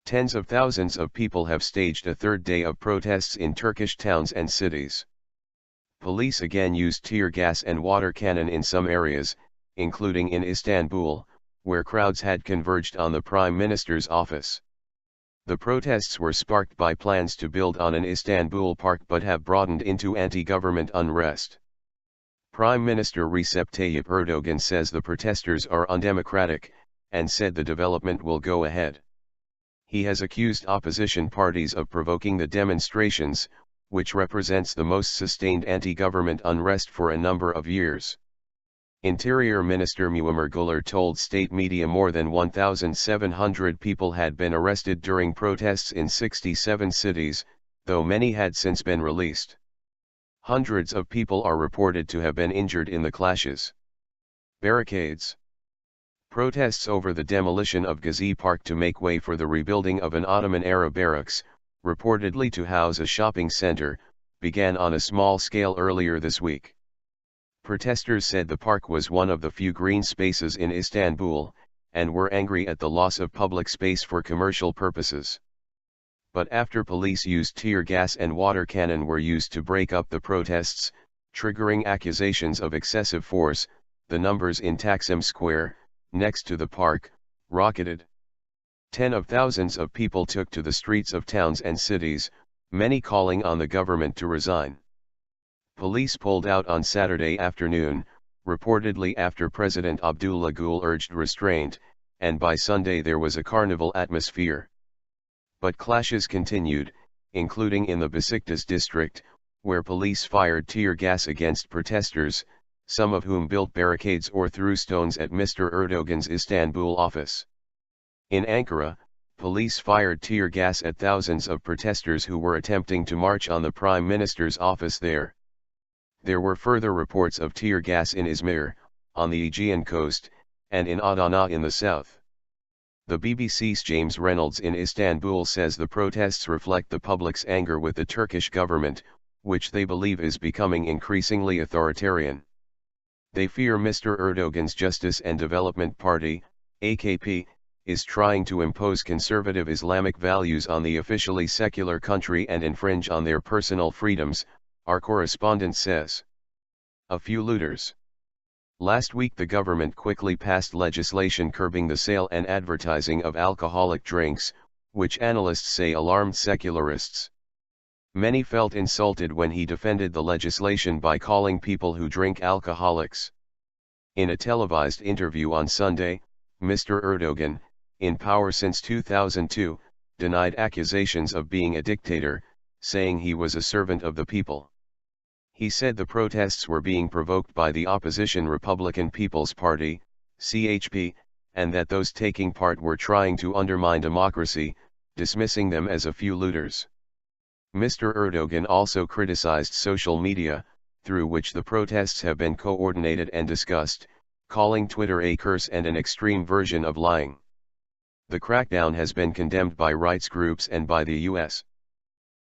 Tens of thousands of people have staged a third day of protests in Turkish towns and cities. Police again used tear gas and water cannon in some areas, including in Istanbul, where crowds had converged on the Prime Minister's office. The protests were sparked by plans to build on an Istanbul park but have broadened into anti-government unrest. Prime Minister Recep Tayyip Erdogan says the protesters are undemocratic, and said the development will go ahead. He has accused opposition parties of provoking the demonstrations, which represents the most sustained anti-government unrest for a number of years. Interior Minister Muammer Guler told state media more than 1,700 people had been arrested during protests in 67 cities, though many had since been released. Hundreds of people are reported to have been injured in the clashes. Barricades. Protests over the demolition of Gezi Park to make way for the rebuilding of an Ottoman-era barracks, reportedly to house a shopping center, began on a small scale earlier this week. Protesters said the park was one of the few green spaces in Istanbul, and were angry at the loss of public space for commercial purposes. But after police used tear gas and water cannon were used to break up the protests, triggering accusations of excessive force, the numbers in Taksim Square, next to the park, rocketed. Tens of thousands of people took to the streets of towns and cities, many calling on the government to resign. Police pulled out on Saturday afternoon, reportedly after President Abdullah Gül urged restraint, and by Sunday there was a carnival atmosphere. But clashes continued, including in the Besiktas district, where police fired tear gas against protesters, some of whom built barricades or threw stones at Mr. Erdogan's Istanbul office. In Ankara, police fired tear gas at thousands of protesters who were attempting to march on the Prime Minister's office there. There were further reports of tear gas in Izmir, on the Aegean coast, and in Adana in the south. The BBC's James Reynolds in Istanbul says the protests reflect the public's anger with the Turkish government, which they believe is becoming increasingly authoritarian. They fear Mr. Erdogan's Justice and Development Party, AKP, is trying to impose conservative Islamic values on the officially secular country and infringe on their personal freedoms, our correspondent says. A few looters. Last week the government quickly passed legislation curbing the sale and advertising of alcoholic drinks, which analysts say alarmed secularists. Many felt insulted when he defended the legislation by calling people who drink alcoholics. In a televised interview on Sunday, Mr. Erdogan, in power since 2002, denied accusations of being a dictator, saying he was a servant of the people. He said the protests were being provoked by the opposition Republican People's Party, CHP, and that those taking part were trying to undermine democracy, dismissing them as a few looters. Mr. Erdogan also criticized social media, through which the protests have been coordinated and discussed, calling Twitter a curse and an extreme version of lying. The crackdown has been condemned by rights groups and by the U.S.